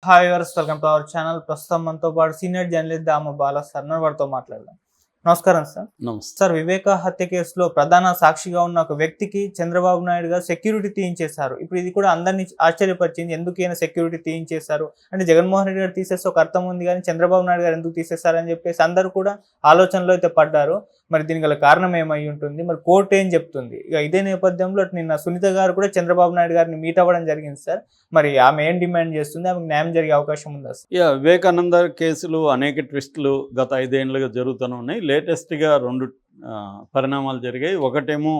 Hi viewers, welcome to our channel. ప్రస్తుతం మనతో పాటు సీనియర్ జర్నలిస్ట్ దామ బాలా సార్ వారితో మాట్లాడదాం. నమస్కారం సార్. నమస్తే సార్, వివేక హత్య కేసులో ప్రధాన సాక్షిగా ఉన్న ఒక వ్యక్తికి చంద్రబాబు నాయుడు గారు సెక్యూరిటీ తీయించేశారు. ఇప్పుడు ఇది కూడా అందరినీ ఆశ్చర్యపరిచింది. ఎందుకు ఈయన సెక్యూరిటీ తీయించేశారు అంటే జగన్మోహన్ రెడ్డి గారు తీసేస్తే ఒక అర్థం ఉంది, కానీ చంద్రబాబు నాయుడు గారు ఎందుకు తీసేశారని చెప్పేసి అందరూ కూడా ఆలోచనలో అయితే పడ్డారు. మరి దీనికి గల కారణం ఏమై ఉంటుంది, మరి కోర్టు ఏం చెప్తుంది? ఇక ఇదే నేపథ్యంలో నిన్న సునీత గారు కూడా చంద్రబాబు నాయుడు గారిని మీట్ అవ్వడం జరిగింది సార్. మరి ఆమె ఏం డిమాండ్ చేస్తుంది, ఆమెకు న్యాయం జరిగే అవకాశం ఉందా సార్? వివేకానంద కేసులు అనేక ట్విస్టులు గత 5 ఏళ్ళుగా జరుగుతూనే ఉన్నాయి. లేటెస్ట్గా 2 పరిణామాలు జరిగాయి. ఒకటేమో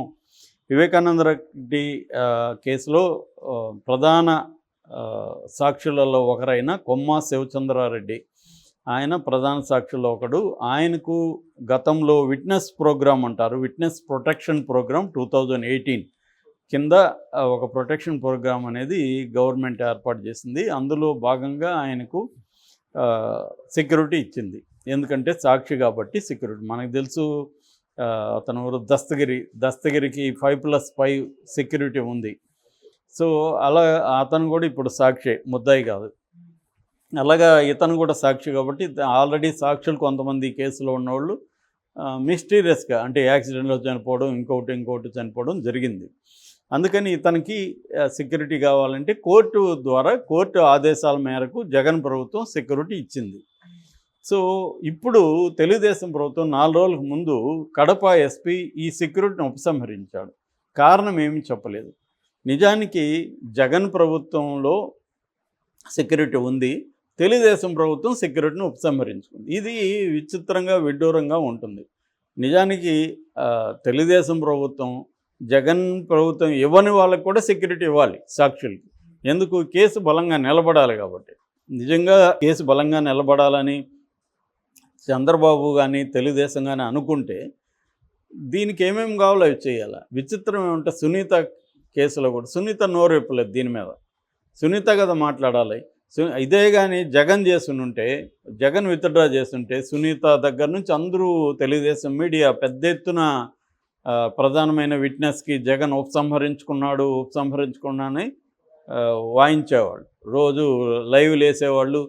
వివేకానంద రెడ్డి కేసులో ప్రధాన సాక్షులలో ఒకరైన కొమ్మ శివచంద్రారెడ్డి, ఆయన ప్రధాన సాక్షుల్లో ఒకడు. ఆయనకు గతంలో విట్నెస్ ప్రోగ్రామ్ అంటారు, విట్నెస్ ప్రొటెక్షన్ ప్రోగ్రామ్ 2018 కింద ఒక ప్రొటెక్షన్ ప్రోగ్రామ్ అనేది గవర్నమెంట్ ఏర్పాటు చేసింది. అందులో భాగంగా ఆయనకు సెక్యూరిటీ ఇచ్చింది. ఎందుకంటే సాక్షి కాబట్టి సెక్యూరిటీ. మనకు తెలుసు అతను దస్తగిరికి 5+5 సెక్యూరిటీ ఉంది. సో అలా అతను కూడా ఇప్పుడు సాక్షి, ముద్దాయి కాదు. అలాగా ఇతను కూడా సాక్షి కాబట్టి ఆల్రెడీ సాక్షులు కొంతమంది కేసులో ఉన్నవాళ్ళు మిస్టీరియస్గా, అంటే యాక్సిడెంట్లో చనిపోవడం, ఇంకోటి చనిపోవడం జరిగింది. అందుకని ఇతనికి సెక్యూరిటీ కావాలంటే కోర్టు ఆదేశాల మేరకు జగన్ ప్రభుత్వం సెక్యూరిటీ ఇచ్చింది. సో ఇప్పుడు తెలుగుదేశం ప్రభుత్వం 4 రోజులకు ముందు కడప ఎస్పీ ఈ సెక్యూరిటీని ఉపసంహరించాడు. కారణం ఏమి చెప్పలేదు. నిజానికి జగన్ ప్రభుత్వంలో సెక్యూరిటీ ఉంది, తెలుగుదేశం ప్రభుత్వం సెక్యూరిటీని ఉపసంహరించుకుంది. ఇది విచిత్రంగా విడ్డూరంగా ఉంటుంది. నిజానికి తెలుగుదేశం ప్రభుత్వం జగన్ ప్రభుత్వం ఇవ్వని వాళ్ళకు కూడా సెక్యూరిటీ ఇవ్వాలి సాక్షులకి. ఎందుకు? కేసు బలంగా నిలబడాలి కాబట్టి. నిజంగా కేసు బలంగా నిలబడాలని చంద్రబాబు కానీ తెలుగుదేశం కానీ అనుకుంటే దీనికి ఏమేమి కావాలో అవి చేయాలి. విచిత్రం ఏమంటే సునీత కేసులో కూడా సునీత నోరు విప్పలేదు దీని మీద. సునీత కదా మాట్లాడాలి. ఇదే కానీ జగన్ చేస్తుంటే, జగన్ విత్డ్రా చేస్తుంటే సునీత దగ్గర నుంచి అందరూ తెలుగుదేశం మీడియా పెద్ద ఎత్తున ప్రధానమైన విట్నెస్కి జగన్ ఉపసంహరించుకున్నానని వాయించేవాళ్ళు, రోజు లైవ్లు వేసేవాళ్ళు.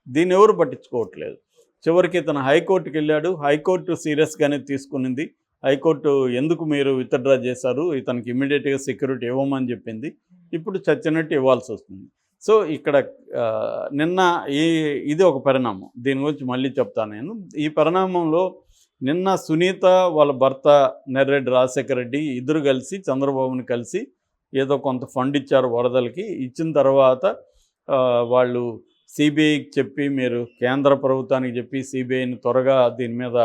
దీన్ని ఎవరు పట్టించుకోవట్లేదు. చివరికి ఇతను హైకోర్టుకి వెళ్ళాడు. హైకోర్టు సీరియస్గానే తీసుకునింది. హైకోర్టు ఎందుకు మీరు విత్డ్రా చేశారు, ఇతనికి ఇమ్మీడియట్గా సెక్యూరిటీ ఇవ్వమని చెప్పింది. ఇప్పుడు చచ్చినట్టు ఇవ్వాల్సి వస్తుంది. సో ఇక్కడ నిన్న ఇది ఒక పరిణామం. దీని గురించి మళ్ళీ చెప్తాను నేను. ఈ పరిణామంలో నిన్న సునీత వాళ్ళ భర్త నెర్రెడ్డి రాజశేఖర రెడ్డి ఇద్దరు కలిసి చంద్రబాబుని కలిసి ఏదో కొంత ఫండ్ ఇచ్చారు వరదలకి. ఇచ్చిన తర్వాత వాళ్ళు సిబిఐకి చెప్పి, మీరు కేంద్ర ప్రభుత్వానికి చెప్పి సిబిఐని త్వరగా దీని మీద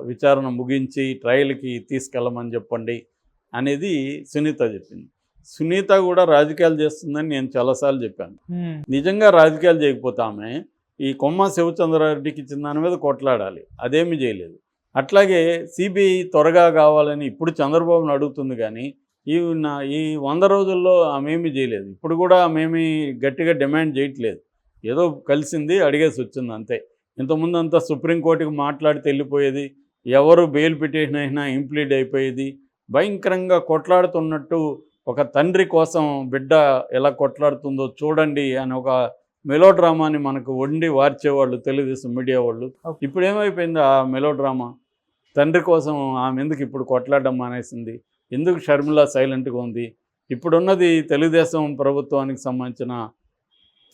విచారణ ముగించి ట్రయల్కి తీసుకెళ్ళమని చెప్పండి అనేది సునీత చెప్పింది. సునీత కూడా రాజకీయాలు చేస్తుందని నేను చాలాసార్లు చెప్పాను. నిజంగా రాజకీయాలు చేయకపోతే ఆమె ఈ కొమ్మ శివచంద్రారెడ్డికి ఇచ్చిన దాని మీద కొట్లాడాలి. అదేమీ చేయలేదు. అట్లాగే సిబిఐ త్వరగా కావాలని ఇప్పుడు చంద్రబాబుని అడుగుతుంది, కానీ ఈ 100 రోజుల్లో ఆమెమీ చేయలేదు. ఇప్పుడు కూడా ఆమెమీ గట్టిగా డిమాండ్ చేయట్లేదు. ఏదో కలిసింది, అడిగేసి వచ్చింది అంతే. ఇంతకుముందు అంతా సుప్రీంకోర్టుకి మాట్లాడితే వెళ్ళిపోయేది, ఎవరు బెయిల్ పిటిషన్ అయినా ఇంప్లీడ్ అయిపోయేది. భయంకరంగా కొట్లాడుతున్నట్టు, ఒక తండ్రి కోసం బిడ్డ ఎలా కొట్లాడుతుందో చూడండి అని ఒక మెలోడ్రామాని మనకు వండి వార్చేవాళ్ళు తెలుగుదేశం మీడియా వాళ్ళు. ఇప్పుడు ఏమైపోయింది ఆ మెలోడ్రామా? తండ్రి కోసం ఆమె ఎందుకు ఇప్పుడు కొట్లాడడం మానేసింది? ఎందుకు షర్మిల సైలెంట్గా ఉంది? ఇప్పుడున్నది తెలుగుదేశం ప్రభుత్వానికి సంబంధించిన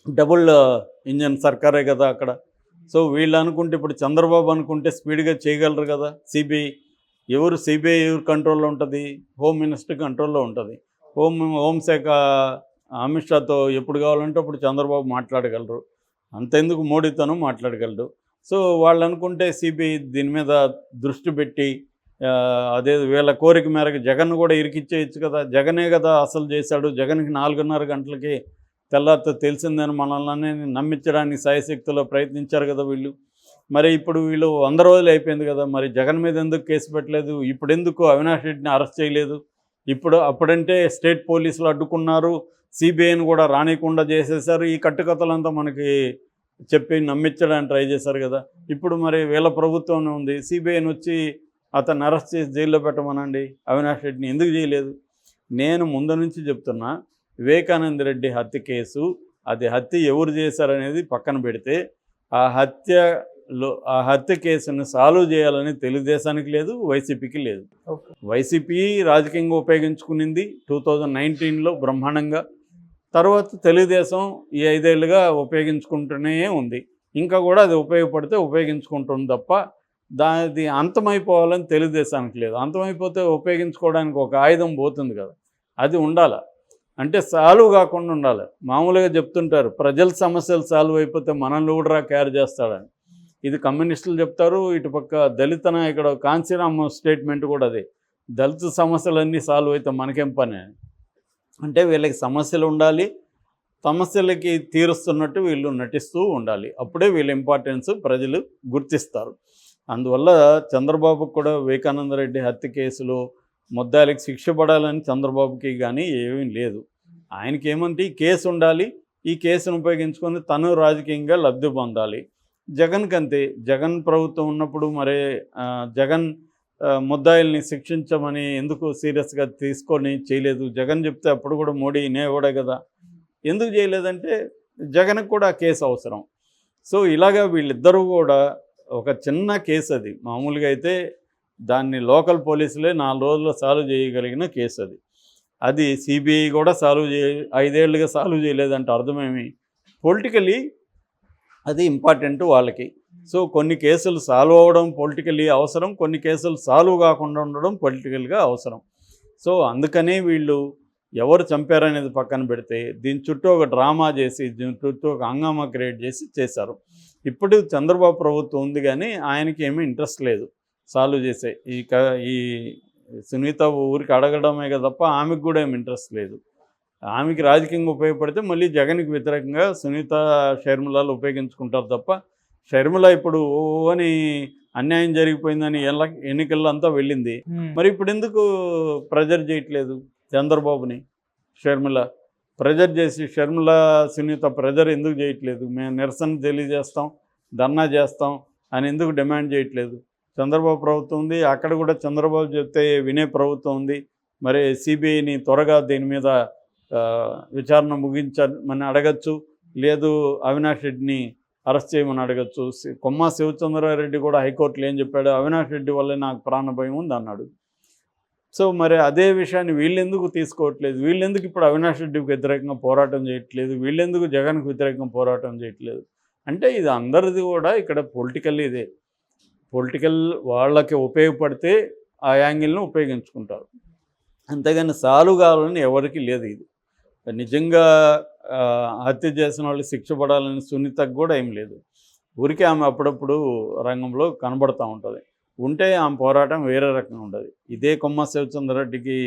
డబుల్ ఇంజన్ సర్కారే కదా అక్కడ. సో వీళ్ళు అనుకుంటే, ఇప్పుడు చంద్రబాబు అనుకుంటే స్పీడ్గా చేయగలరు కదా. సిబిఐ ఎవరు కంట్రోల్లో ఉంటుంది? హోమ్ మినిస్టర్ కంట్రోల్లో ఉంటుంది. హోంశాఖ అమిత్ షాతో ఎప్పుడు కావాలంటే అప్పుడు చంద్రబాబు మాట్లాడగలరు. అంతెందుకు మోడీతోనూ మాట్లాడగలరు. సో వాళ్ళు అనుకుంటే సిబిఐ దీని మీద దృష్టి పెట్టి అదే వీళ్ళ కోరిక మేరకు జగన్ కూడా ఇరికిచ్చేయచ్చు కదా. జగనే కదా అసలు చేశాడు. జగన్కి 4:30 గంటలకి తెల్లారితో తెలిసిందని మనల్ని నమ్మించడానికి సాయశక్తిలో ప్రయత్నించారు కదా వీళ్ళు. మరి ఇప్పుడు వీళ్ళు 100 రోజులు అయిపోయింది కదా, మరి జగన్ మీద ఎందుకు కేసు పెట్టలేదు? ఇప్పుడు ఎందుకు అవినాష్ రెడ్డిని అరెస్ట్ చేయలేదు? అప్పుడంటే స్టేట్ పోలీసులు అడ్డుకున్నారు, సిబిఐని కూడా రానికుండా చేసేసారు. ఈ కట్టుకథలంతా మనకి చెప్పి నమ్మించడానికి ట్రై చేశారు కదా. ఇప్పుడు మరి వీళ్ళ ప్రభుత్వం ఉంది, సిబిఐని వచ్చి అతన్ని అరెస్ట్ చేసి జైల్లో పెట్టమనండి. అవినాష్ రెడ్డిని ఎందుకు చేయలేదు? నేను ముందు నుంచి చెప్తున్నా, వివేకానంద రెడ్డి హత్య కేసు అది హత్య ఎవరు చేశారనేది పక్కన పెడితే ఆ హత్య కేసుని సాల్వ్ చేయాలని తెలుగుదేశానికి లేదు, వైసీపీకి లేదు. ఓకే. వైసీపీ రాజకీయంగా ఉపయోగించుకునింది 2019లో బ్రహ్మాండంగా. తర్వాత తెలుగుదేశం ఈ 5 ఏళ్ళుగా ఉపయోగించుకుంటూనే ఉంది. ఇంకా కూడా అది ఉపయోగపడితే ఉపయోగించుకుంటుంది తప్ప దాది అంతమైపోవాలని తెలుగుదేశానికి లేదు. అంతమైపోతే ఉపయోగించుకోవడానికి ఒక ఆయుధం పోతుంది కదా, అది ఉండాలి. అంటే సాల్వ్ కాకుండా ఉండాలి. మామూలుగా చెప్తుంటారు ప్రజల సమస్యలు సాల్వ్ అయిపోతే మనల్ని కూడా కేర్ చేస్తాడని. ఇది కమ్యూనిస్టులు చెప్తారు, ఇటుపక్క దళిత నాయకుడు కాంచీరామ స్టేట్మెంట్ కూడా అదే, దళిత సమస్యలన్నీ సాల్వ్ అయితే మనకేం పని అని. అంటే వీళ్ళకి సమస్యలు ఉండాలి, సమస్యలకి తీరుస్తున్నట్టు వీళ్ళు నటిస్తూ ఉండాలి. అప్పుడే వీళ్ళ ఇంపార్టెన్స్ ప్రజలు గుర్తిస్తారు. అందువల్ల చంద్రబాబుకు కూడా వివేకానంద రెడ్డి హత్య కేసులో ముద్దాయిలకు శిక్ష పడాలని చంద్రబాబుకి కానీ ఏమీ లేదు. ఆయనకి ఏమంటే ఈ కేసు ఉండాలి, ఈ కేసును ఉపయోగించుకొని తను రాజకీయంగా లబ్ధి పొందాలి. జగన్కి అంతే. జగన్ ప్రభుత్వం ఉన్నప్పుడు మరే జగన్ ముద్దాయిల్ని శిక్షించమని ఎందుకు సీరియస్గా తీసుకొని చేయలేదు? జగన్ చెప్తే అప్పుడు కూడా మోడీ ఇనేవాడే కదా. ఎందుకు చేయలేదంటే జగన్కి కూడా ఆ కేసు అవసరం. సో ఇలాగా వీళ్ళిద్దరూ కూడా ఒక చిన్న కేసు, అది మామూలుగా అయితే దాన్ని లోకల్ పోలీసులే 4 రోజుల్లో సాల్వ్ చేయగలిగిన కేసు అది. అది సిబిఐ కూడా 5 ఏళ్ళుగా సాల్వ్ చేయలేదంటే అర్థమేమి? పొలిటికలీ అది ఇంపార్టెంట్ వాళ్ళకి. సో కొన్ని కేసులు సాల్వ్ అవ్వడం పొలిటికలీ అవసరం, కొన్ని కేసులు సాల్వ్ కాకుండా ఉండడం పొలిటికల్గా అవసరం. సో అందుకనే వీళ్ళు ఎవరు చంపారనేది పక్కన పెడితే దీని చుట్టూ ఒక డ్రామా చేసి, దీని చుట్టూ ఒక హంగామా క్రియేట్ చేశారు. ఇప్పుడు చంద్రబాబు ప్రభుత్వం ఉంది కానీ ఆయనకి ఏమీ ఇంట్రెస్ట్ లేదు సాల్వ్ చేసే. ఈ సునీత ఊరికి అడగడమే కదా తప్ప ఆమెకు కూడా ఏమి ఇంట్రెస్ట్ లేదు. ఆమెకి రాజకీయంగా ఉపయోగపడితే మళ్ళీ జగన్కి వ్యతిరేకంగా సునీత షర్మిలాలు ఉపయోగించుకుంటారు తప్ప, షర్మిల ఇప్పుడు అని అన్యాయం జరిగిపోయిందని ఎన్నికల్లో అంతా వెళ్ళింది. మరి ఇప్పుడు ఎందుకు ప్రెజర్ చేయట్లేదు చంద్రబాబుని? షర్మిల ప్రెజర్ చేసి, షర్మిల సునీత ప్రెజర్ ఎందుకు చేయట్లేదు? మేము నిరసన తెలియజేస్తాం, ధర్నా చేస్తాం అని ఎందుకు డిమాండ్ చేయట్లేదు? చంద్రబాబు ప్రభుత్వం ఉంది, అక్కడ కూడా చంద్రబాబు చెప్తే వినే ప్రభుత్వం ఉంది. మరి సిబిఐని త్వరగా దీని మీద విచారణ ముగించమని అడగచ్చు, లేదు అవినాష్ రెడ్డిని అరెస్ట్ చేయమని అడగచ్చు. కొమ్మ శివచంద్రారెడ్డి కూడా హైకోర్టులో ఏం చెప్పాడు? అవినాష్ రెడ్డి వల్లే నాకు ప్రాణ భయం ఉంది అన్నాడు. సో మరి అదే విషయాన్ని వీళ్ళెందుకు తీసుకోవట్లేదు? వీళ్ళెందుకు ఇప్పుడు అవినాష్ రెడ్డికి వ్యతిరేకంగా పోరాటం చేయట్లేదు? వీళ్ళెందుకు జగన్కు వ్యతిరేకంగా పోరాటం చేయట్లేదు? అంటే ఇది అందరిది కూడా ఇక్కడ పొలిటికల్, ఇదే పొలిటికల్. వాళ్ళకి ఉపయోగపడితే ఆ యాంగిల్ను ఉపయోగించుకుంటారు, అంతేగాని సాల్వ్ కావాలని ఎవరికి లేదు. ఇది నిజంగా హత్య చేసిన వాళ్ళు శిక్ష పడాలని సునీతకు కూడా ఏం లేదు. ఊరికే ఆమె అప్పుడప్పుడు రంగంలో కనబడుతూ ఉంటుంది. ఉంటే ఆమె పోరాటం వేరే రకంగా ఉండదు. ఇదే కొమ్మ శివచంద్రరెడ్డికి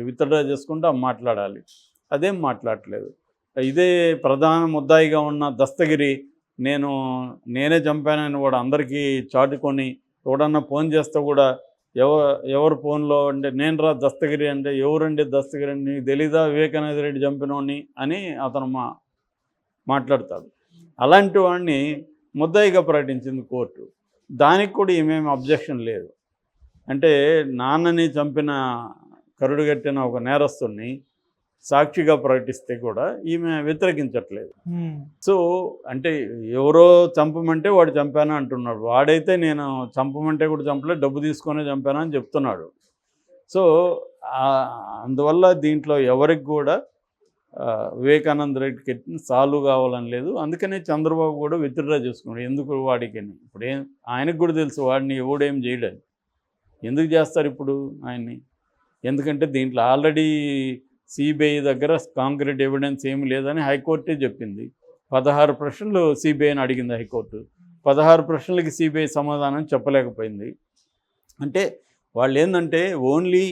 విత్డ్రా చేసుకుంటూ ఆమె మాట్లాడాలి, అదేం మాట్లాడట్లేదు. ఇదే ప్రధాన ముద్దాయిగా ఉన్న దస్తగిరి నేనే చంపానని వాడు అందరికీ చాటుకొని ఎవడన్నా ఫోన్ చేస్తే కూడా ఎవరు ఫోన్లో అంటే నేను రా దస్తగిరి అంటే ఎవరండి దస్తగిరి అని నీకు తెలీదా వివేకానంద రెడ్డి చంపినోని అని అతను మాట్లాడతాడు. అలాంటి వాడిని ముద్దాయిగా ప్రకటించింది కోర్టు. దానికి కూడా ఏమేమి అబ్జెక్షన్ లేదు. అంటే నాన్నని చంపిన కరుడుగట్టిన ఒక నేరస్తుడిని సాక్షిగా ప్రకటిస్తే కూడా ఈమె వ్యతిరేకించట్లేదు. సో అంటే ఎవరో చంపమంటే వాడు చంపాను అంటున్నాడు. వాడైతే నేను చంపమంటే కూడా చంపలే, డబ్బు తీసుకొనే చంపాను అని చెప్తున్నాడు. సో అందువల్ల దీంట్లో ఎవరికి కూడా వివేకానంద రెడ్డికి సాల్వ్ కావాలని లేదు. అందుకనే చంద్రబాబు కూడా విత్డ్రా చేసుకున్నాడు. ఎందుకు వాడికి? ఇప్పుడు ఆయనకు కూడా తెలుసు వాడిని ఎవడేం చేయడని. ఎందుకు చేస్తారు ఇప్పుడు ఆయన్ని? ఎందుకంటే దీంట్లో ఆల్రెడీ సిబిఐ దగ్గర కాంక్రీట్ ఎవిడెన్స్ ఏమి లేదని హైకోర్టే చెప్పింది. 16 ప్రశ్నలు సిబిఐని అడిగింది హైకోర్టు. 16 ప్రశ్నలకి సిబిఐ సమాధానం చెప్పలేకపోయింది. అంటే వాళ్ళు ఏంటంటే ఓన్లీ